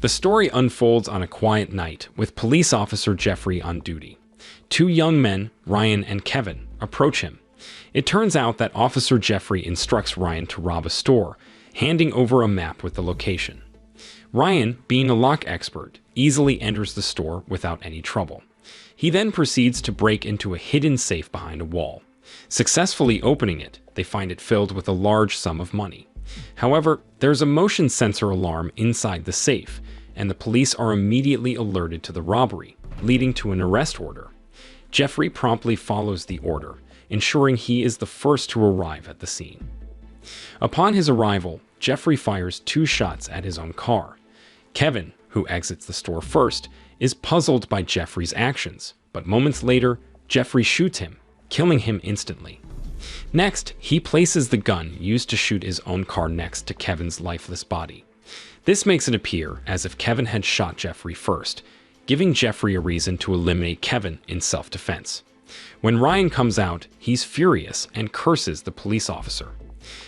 The story unfolds on a quiet night with police officer Jeffrey on duty. Two young men, Ryan and Kevin, approach him. It turns out that Officer Jeffrey instructs Ryan to rob a store, handing over a map with the location. Ryan, being a lock expert, easily enters the store without any trouble. He then proceeds to break into a hidden safe behind a wall. Successfully opening it, they find it filled with a large sum of money. However, there's a motion sensor alarm inside the safe, and the police are immediately alerted to the robbery, leading to an arrest order. Jeffrey promptly follows the order, ensuring he is the first to arrive at the scene. Upon his arrival, Jeffrey fires 2 shots at his own car. Kevin, who exits the store first, is puzzled by Jeffrey's actions, but moments later, Jeffrey shoots him, killing him instantly. Next, he places the gun used to shoot his own car next to Kevin's lifeless body. This makes it appear as if Kevin had shot Jeffrey first, giving Jeffrey a reason to eliminate Kevin in self-defense. When Ryan comes out, he's furious and curses the police officer.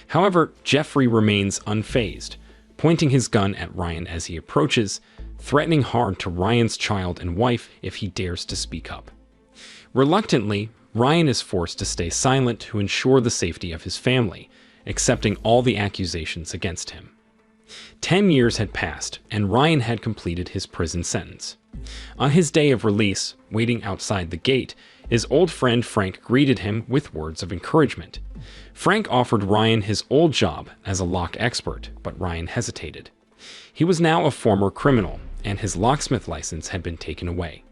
However, Jeffrey remains unfazed, pointing his gun at Ryan as he approaches, threatening harm to Ryan's child and wife if he dares to speak up. Reluctantly, Ryan is forced to stay silent to ensure the safety of his family, accepting all the accusations against him. 10 years had passed, and Ryan had completed his prison sentence. On his day of release, waiting outside the gate, his old friend Frank greeted him with words of encouragement. Frank offered Ryan his old job as a lock expert, but Ryan hesitated. He was now a former criminal, and his locksmith license had been taken away.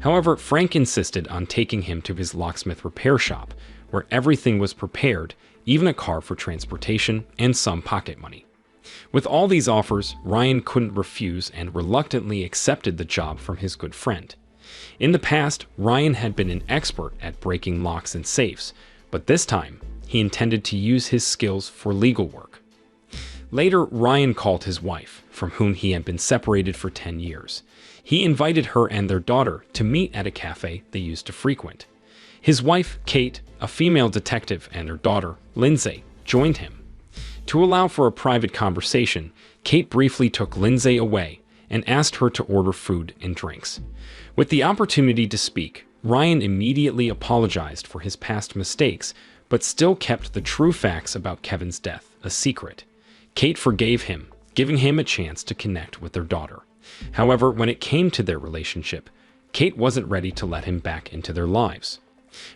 However, Frank insisted on taking him to his locksmith repair shop, where everything was prepared, even a car for transportation and some pocket money. With all these offers, Ryan couldn't refuse and reluctantly accepted the job from his good friend. In the past, Ryan had been an expert at breaking locks and safes, but this time, he intended to use his skills for legal work. Later, Ryan called his wife, from whom he had been separated for 10 years. He invited her and their daughter to meet at a cafe they used to frequent. His wife, Kate, a female detective, and her daughter, Lindsay, joined him. To allow for a private conversation, Kate briefly took Lindsay away and asked her to order food and drinks. With the opportunity to speak, Ryan immediately apologized for his past mistakes, but still kept the true facts about Kevin's death a secret. Kate forgave him, giving him a chance to connect with their daughter. However, when it came to their relationship, Kate wasn't ready to let him back into their lives.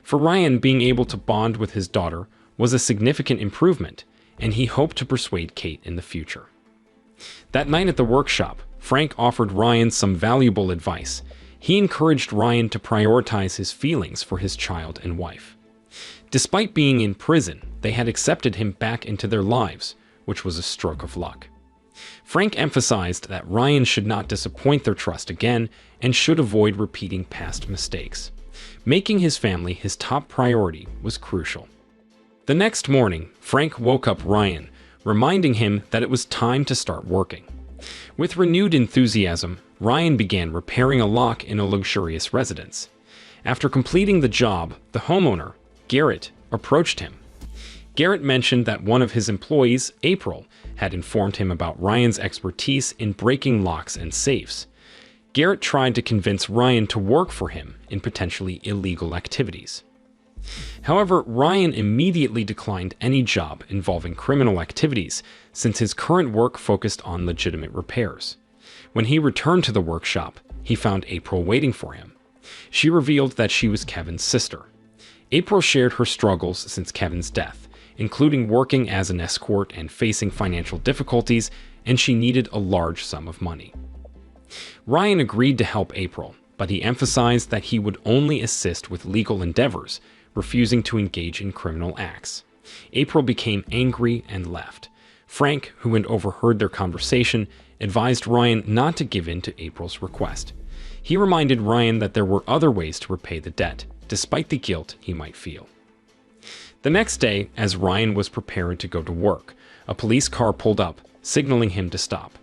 For Ryan, being able to bond with his daughter was a significant improvement, and he hoped to persuade Kate in the future. That night at the workshop, Frank offered Ryan some valuable advice. He encouraged Ryan to prioritize his feelings for his child and wife. Despite being in prison, they had accepted him back into their lives, which was a stroke of luck. Frank emphasized that Ryan should not disappoint their trust again and should avoid repeating past mistakes. Making his family his top priority was crucial. The next morning, Frank woke up Ryan, reminding him that it was time to start working. With renewed enthusiasm, Ryan began repairing a lock in a luxurious residence. After completing the job, the homeowner, Garrett, approached him. Garrett mentioned that one of his employees, April, had informed him about Ryan's expertise in breaking locks and safes. Garrett tried to convince Ryan to work for him in potentially illegal activities. However, Ryan immediately declined any job involving criminal activities since his current work focused on legitimate repairs. When he returned to the workshop, he found April waiting for him. She revealed that she was Kevin's sister. April shared her struggles since Kevin's death, including working as an escort and facing financial difficulties, and she needed a large sum of money. Ryan agreed to help April, but he emphasized that he would only assist with legal endeavors, refusing to engage in criminal acts. April became angry and left. Frank, who had overheard their conversation, advised Ryan not to give in to April's request. He reminded Ryan that there were other ways to repay the debt, despite the guilt he might feel. The next day, as Ryan was preparing to go to work, a police car pulled up, signaling him to stop.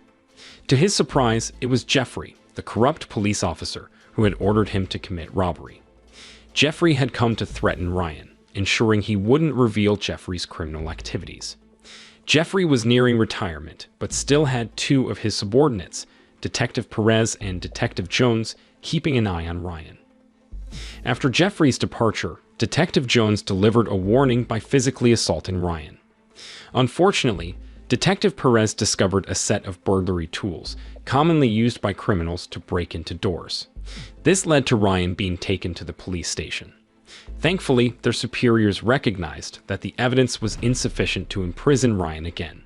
To his surprise, it was Jeffrey, the corrupt police officer who had ordered him to commit robbery. Jeffrey had come to threaten Ryan, ensuring he wouldn't reveal Jeffrey's criminal activities. Jeffrey was nearing retirement, but still had 2 of his subordinates, Detective Perez and Detective Jones keeping an eye on Ryan. After Jeffrey's departure, Detective Jones delivered a warning by physically assaulting Ryan. Unfortunately, Detective Perez discovered a set of burglary tools commonly used by criminals to break into doors. This led to Ryan being taken to the police station. Thankfully, their superiors recognized that the evidence was insufficient to imprison Ryan again.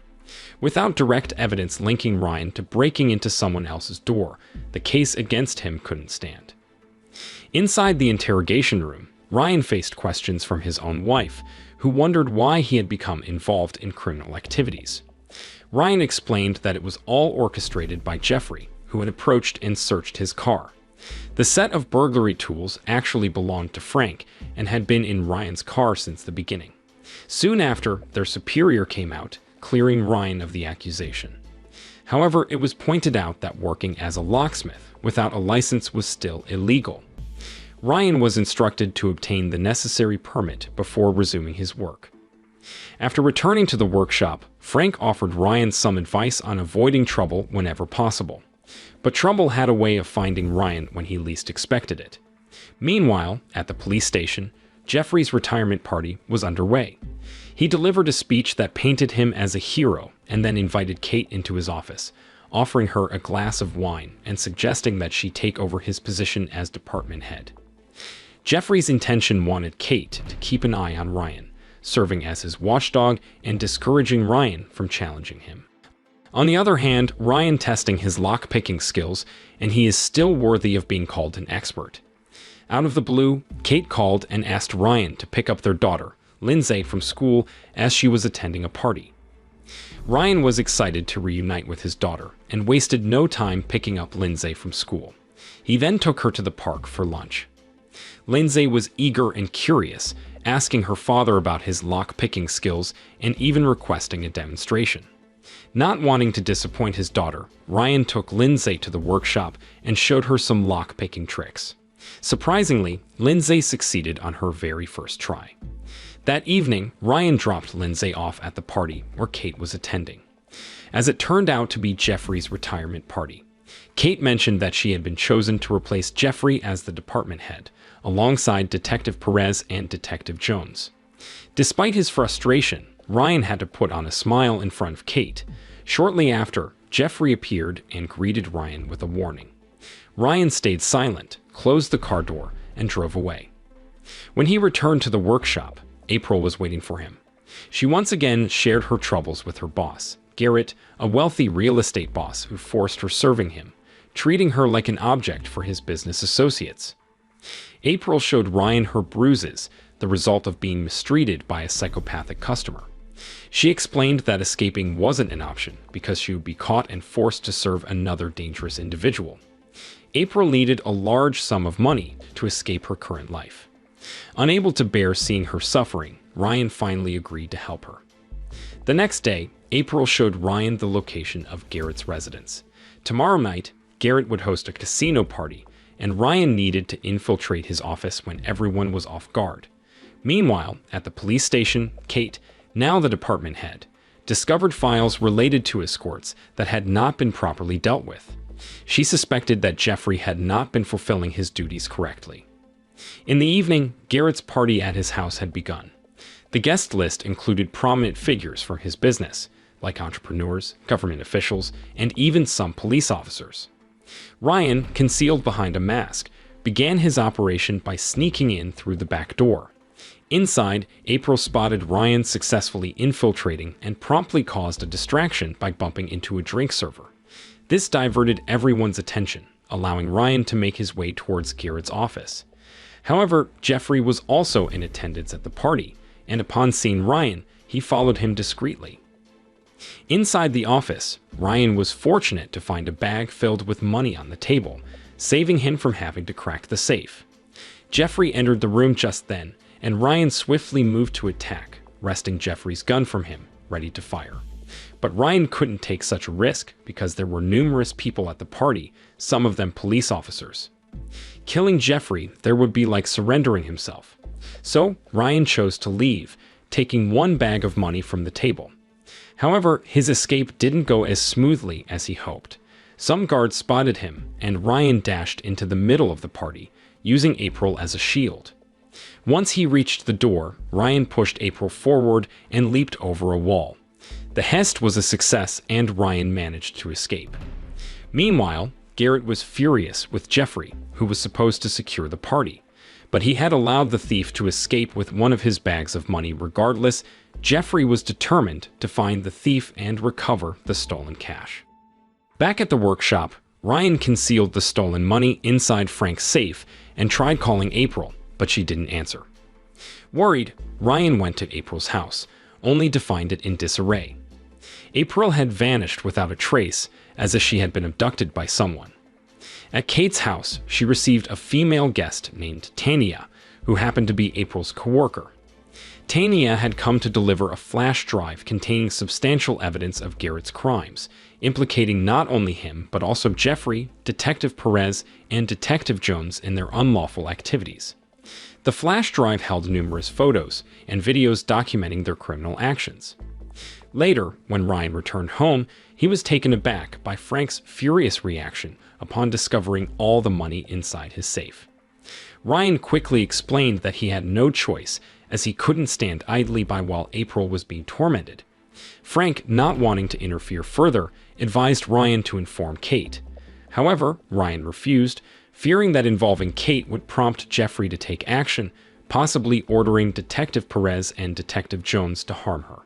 Without direct evidence linking Ryan to breaking into someone else's door, the case against him couldn't stand. Inside the interrogation room, Ryan faced questions from his own wife, who wondered why he had become involved in criminal activities. Ryan explained that it was all orchestrated by Jeffrey, who had approached and searched his car. The set of burglary tools actually belonged to Frank and had been in Ryan's car since the beginning. Soon after, their superior came out, clearing Ryan of the accusation. However, it was pointed out that working as a locksmith without a license was still illegal. Ryan was instructed to obtain the necessary permit before resuming his work. After returning to the workshop, Frank offered Ryan some advice on avoiding trouble whenever possible. But trouble had a way of finding Ryan when he least expected it. Meanwhile, at the police station, Jeffrey's retirement party was underway. He delivered a speech that painted him as a hero and then invited Kate into his office, offering her a glass of wine and suggesting that she take over his position as department head. Jeffrey's intention wanted Kate to keep an eye on Ryan, serving as his watchdog and discouraging Ryan from challenging him. On the other hand, Ryan testing his lock-picking skills, and he is still worthy of being called an expert. Out of the blue, Kate called and asked Ryan to pick up their daughter, Lindsay, from school as she was attending a party. Ryan was excited to reunite with his daughter and wasted no time picking up Lindsay from school. He then took her to the park for lunch. Lindsay was eager and curious, asking her father about his lock-picking skills and even requesting a demonstration. Not wanting to disappoint his daughter, Ryan took Lindsay to the workshop and showed her some lock-picking tricks. Surprisingly, Lindsay succeeded on her very first try. That evening, Ryan dropped Lindsay off at the party where Kate was attending. As it turned out to be Jeffrey's retirement party, Kate mentioned that she had been chosen to replace Jeffrey as the department head, alongside Detective Perez and Detective Jones. Despite his frustration, Ryan had to put on a smile in front of Kate. Shortly after, Jeffrey appeared and greeted Ryan with a warning. Ryan stayed silent, closed the car door, and drove away. When he returned to the workshop, April was waiting for him. She once again shared her troubles with her boss, Garrett, a wealthy real estate boss who forced her serving him, treating her like an object for his business associates. April showed Ryan her bruises, the result of being mistreated by a psychopathic customer. She explained that escaping wasn't an option because she would be caught and forced to serve another dangerous individual. April needed a large sum of money to escape her current life. Unable to bear seeing her suffering, Ryan finally agreed to help her. The next day, April showed Ryan the location of Garrett's residence. Tomorrow night, Garrett would host a casino party, and Ryan needed to infiltrate his office when everyone was off guard. Meanwhile, at the police station, Kate, now the department head, discovered files related to escorts that had not been properly dealt with. She suspected that Jeffrey had not been fulfilling his duties correctly. In the evening, Garrett's party at his house had begun. The guest list included prominent figures from his business, like entrepreneurs, government officials, and even some police officers. Ryan, concealed behind a mask, began his operation by sneaking in through the back door. Inside, April spotted Ryan successfully infiltrating and promptly caused a distraction by bumping into a drink server. This diverted everyone's attention, allowing Ryan to make his way towards Garrett's office. However, Jeffrey was also in attendance at the party, and upon seeing Ryan, he followed him discreetly. Inside the office, Ryan was fortunate to find a bag filled with money on the table, saving him from having to crack the safe. Jeffrey entered the room just then, and Ryan swiftly moved to attack, wresting Jeffrey's gun from him, ready to fire. But Ryan couldn't take such a risk because there were numerous people at the party, some of them police officers. Killing Jeffrey there would be like surrendering himself. So Ryan chose to leave, taking one bag of money from the table. However, his escape didn't go as smoothly as he hoped. Some guards spotted him, and Ryan dashed into the middle of the party, using April as a shield. Once he reached the door, Ryan pushed April forward and leaped over a wall. The heist was a success, and Ryan managed to escape. Meanwhile, Garrett was furious with Jeffrey, who was supposed to secure the party. But he had allowed the thief to escape with one of his bags of money regardless. Jeffrey was determined to find the thief and recover the stolen cash. Back at the workshop, Ryan concealed the stolen money inside Frank's safe and tried calling April, but she didn't answer. Worried, Ryan went to April's house, only to find it in disarray. April had vanished without a trace, as if she had been abducted by someone. At Kate's house, she received a female guest named Tanya, who happened to be April's coworker. Tanya had come to deliver a flash drive containing substantial evidence of Garrett's crimes, implicating not only him, but also Jeffrey, Detective Perez, and Detective Jones in their unlawful activities. The flash drive held numerous photos and videos documenting their criminal actions. Later, when Ryan returned home, he was taken aback by Frank's furious reaction upon discovering all the money inside his safe. Ryan quickly explained that he had no choice, as he couldn't stand idly by while April was being tormented. Frank, not wanting to interfere further, advised Ryan to inform Kate. However, Ryan refused, fearing that involving Kate would prompt Jeffrey to take action, possibly ordering Detective Perez and Detective Jones to harm her.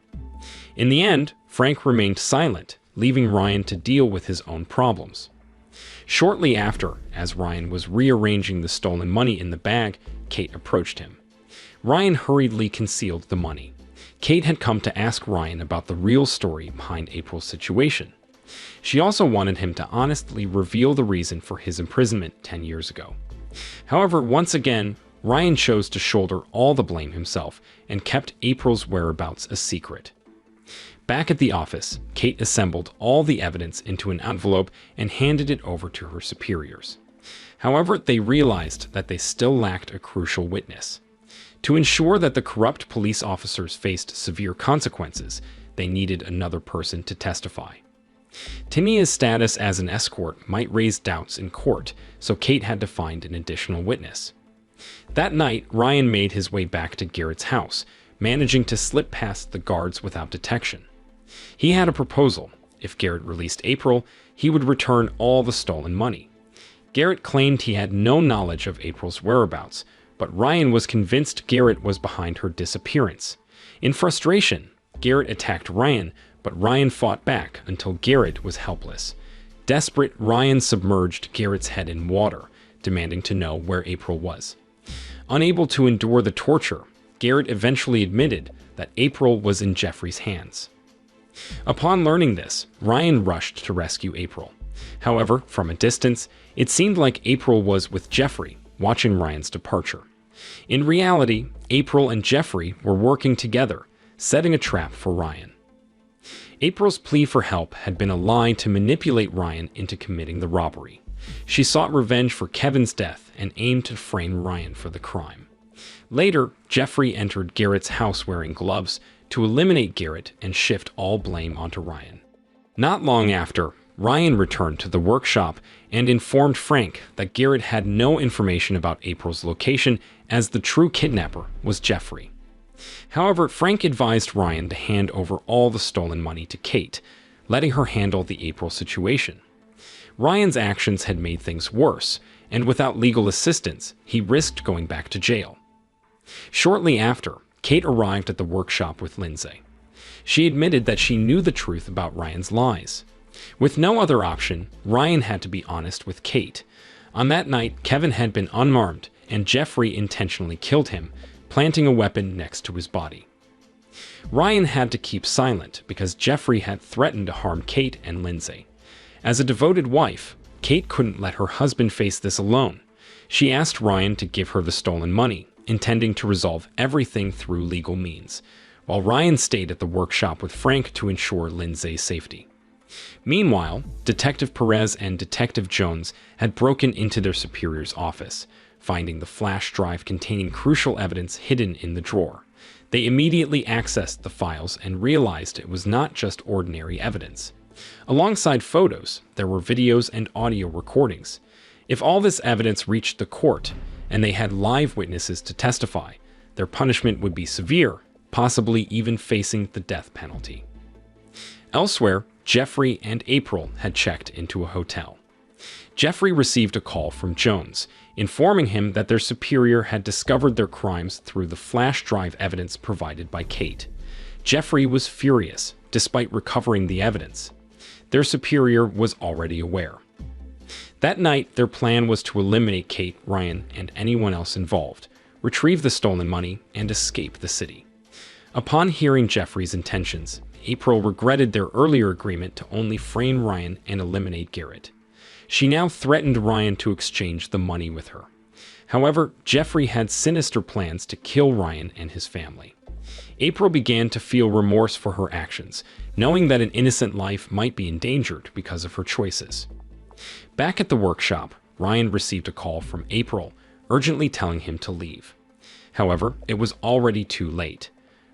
In the end, Frank remained silent, leaving Ryan to deal with his own problems. Shortly after, as Ryan was rearranging the stolen money in the bag, Kate approached him. Ryan hurriedly concealed the money. Kate had come to ask Ryan about the real story behind April's situation. She also wanted him to honestly reveal the reason for his imprisonment 10 years ago. However, once again, Ryan chose to shoulder all the blame himself and kept April's whereabouts a secret. Back at the office, Kate assembled all the evidence into an envelope and handed it over to her superiors. However, they realized that they still lacked a crucial witness. To ensure that the corrupt police officers faced severe consequences, they needed another person to testify. Tanya's status as an escort might raise doubts in court, so Kate had to find an additional witness. That night, Ryan made his way back to Garrett's house, managing to slip past the guards without detection. He had a proposal. If Garrett released April, he would return all the stolen money. Garrett claimed he had no knowledge of April's whereabouts, but Ryan was convinced Garrett was behind her disappearance. In frustration, Garrett attacked Ryan, but Ryan fought back until Garrett was helpless. Desperate, Ryan submerged Garrett's head in water, demanding to know where April was. Unable to endure the torture, Garrett eventually admitted that April was in Jeffrey's hands. Upon learning this, Ryan rushed to rescue April. However, from a distance, it seemed like April was with Jeffrey, watching Ryan's departure. In reality, April and Jeffrey were working together, setting a trap for Ryan. April's plea for help had been a lie to manipulate Ryan into committing the robbery. She sought revenge for Kevin's death and aimed to frame Ryan for the crime. Later, Jeffrey entered Garrett's house wearing gloves to eliminate Garrett and shift all blame onto Ryan. Not long after, Ryan returned to the workshop and informed Frank that Garrett had no information about April's location, as the true kidnapper was Jeffrey. However, Frank advised Ryan to hand over all the stolen money to Kate, letting her handle the April situation. Ryan's actions had made things worse, and without legal assistance, he risked going back to jail. Shortly after, Kate arrived at the workshop with Lindsay. She admitted that she knew the truth about Ryan's lies. With no other option, Ryan had to be honest with Kate. On that night, Kevin had been unarmed, and Jeffrey intentionally killed him, planting a weapon next to his body. Ryan had to keep silent because Jeffrey had threatened to harm Kate and Lindsay. As a devoted wife, Kate couldn't let her husband face this alone. She asked Ryan to give her the stolen money, intending to resolve everything through legal means, while Ryan stayed at the workshop with Frank to ensure Lindsay's safety. Meanwhile, Detective Perez and Detective Jones had broken into their superior's office, finding the flash drive containing crucial evidence hidden in the drawer. They immediately accessed the files and realized it was not just ordinary evidence. Alongside photos, there were videos and audio recordings. If all this evidence reached the court, and they had live witnesses to testify, their punishment would be severe, possibly even facing the death penalty. Elsewhere, Jeffrey and April had checked into a hotel. Jeffrey received a call from Jones, informing him that their superior had discovered their crimes through the flash drive evidence provided by Kate. Jeffrey was furious, despite recovering the evidence. Their superior was already aware. That night, their plan was to eliminate Kate, Ryan, and anyone else involved, retrieve the stolen money, and escape the city. Upon hearing Jeffrey's intentions, April regretted their earlier agreement to only frame Ryan and eliminate Garrett. She now threatened Ryan to exchange the money with her. However, Jeffrey had sinister plans to kill Ryan and his family. April began to feel remorse for her actions, knowing that an innocent life might be endangered because of her choices. Back at the workshop, Ryan received a call from April, urgently telling him to leave. However, it was already too late.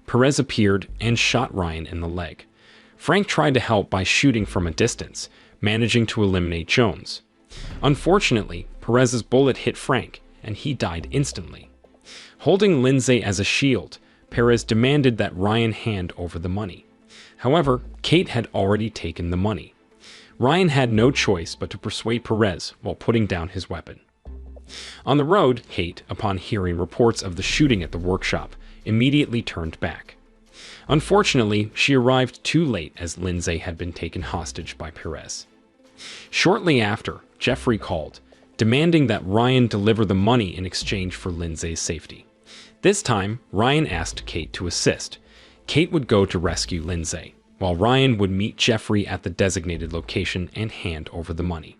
Perez appeared and shot Ryan in the leg. Frank tried to help by shooting from a distance, managing to eliminate Jones. Unfortunately, Perez's bullet hit Frank, and he died instantly. Holding Lindsay as a shield, Perez demanded that Ryan hand over the money. However, Kate had already taken the money. Ryan had no choice but to persuade Perez while putting down his weapon. On the road, Kate, upon hearing reports of the shooting at the workshop, immediately turned back. Unfortunately, she arrived too late as Lindsay had been taken hostage by Perez. Shortly after, Jeffrey called, demanding that Ryan deliver the money in exchange for Lindsay's safety. This time, Ryan asked Kate to assist. Kate would go to rescue Lindsay, while Ryan would meet Jeffrey at the designated location and hand over the money.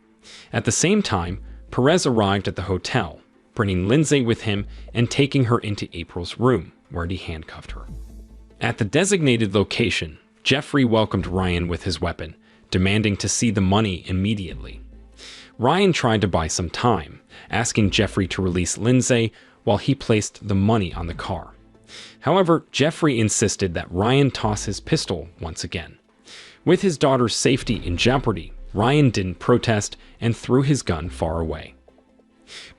At the same time, Perez arrived at the hotel, bringing Lindsay with him and taking her into April's room, where he handcuffed her. At the designated location, Jeffrey welcomed Ryan with his weapon, demanding to see the money immediately. Ryan tried to buy some time, asking Jeffrey to release Lindsay while he placed the money on the car. However, Jeffrey insisted that Ryan toss his pistol once again. With his daughter's safety in jeopardy, Ryan didn't protest and threw his gun far away.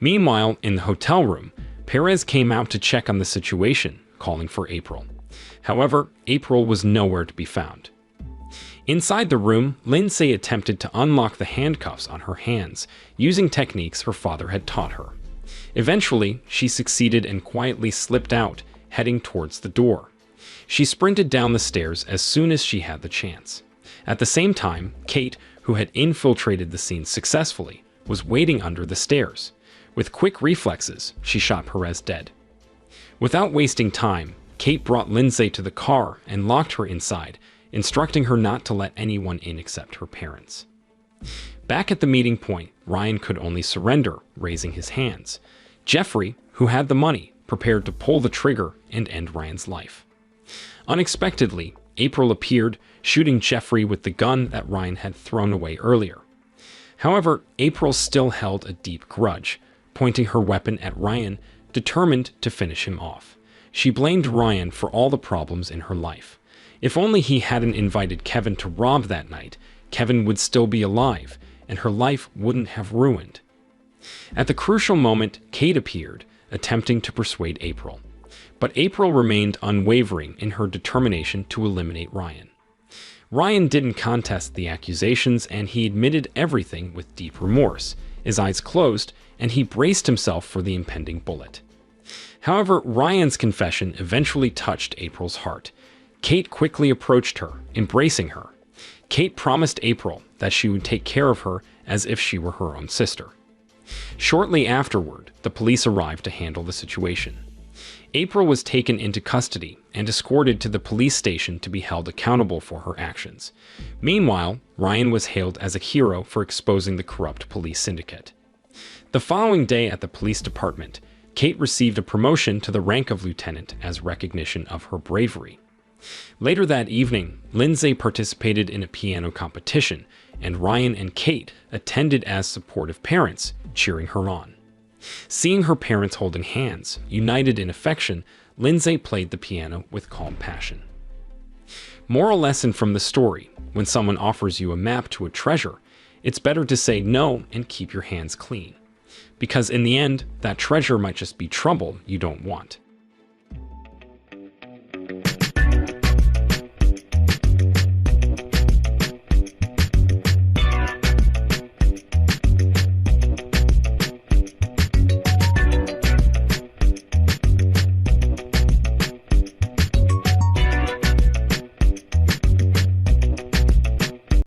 Meanwhile, in the hotel room, Perez came out to check on the situation, calling for April. However, April was nowhere to be found. Inside the room, Lindsay attempted to unlock the handcuffs on her hands, using techniques her father had taught her. Eventually, she succeeded and quietly slipped out, heading towards the door. She sprinted down the stairs as soon as she had the chance. At the same time, Kate, who had infiltrated the scene successfully, was waiting under the stairs. With quick reflexes, she shot Perez dead. Without wasting time, Kate brought Lindsay to the car and locked her inside, instructing her not to let anyone in except her parents. Back at the meeting point, Ryan could only surrender, raising his hands. Jeffrey, who had the money, prepared to pull the trigger and end Ryan's life. Unexpectedly, April appeared, shooting Jeffrey with the gun that Ryan had thrown away earlier. However, April still held a deep grudge, pointing her weapon at Ryan, determined to finish him off. She blamed Ryan for all the problems in her life. If only he hadn't invited Kevin to rob that night, Kevin would still be alive, and her life wouldn't have ruined. At the crucial moment, Kate appeared, attempting to persuade April. But April remained unwavering in her determination to eliminate Ryan. Ryan didn't contest the accusations, and he admitted everything with deep remorse. His eyes closed, and he braced himself for the impending bullet. However, Ryan's confession eventually touched April's heart. Kate quickly approached her, embracing her. Kate promised April that she would take care of her as if she were her own sister. Shortly afterward, the police arrived to handle the situation. April was taken into custody and escorted to the police station to be held accountable for her actions. Meanwhile, Ryan was hailed as a hero for exposing the corrupt police syndicate. The following day at the police department, Kate received a promotion to the rank of lieutenant as recognition of her bravery. Later that evening, Lindsay participated in a piano competition, and Ryan and Kate attended as supportive parents, cheering her on. Seeing her parents holding hands, united in affection, Lindsay played the piano with calm passion. Moral lesson from the story: When someone offers you a map to a treasure, it's better to say no and keep your hands clean. Because in the end, that treasure might just be trouble you don't want.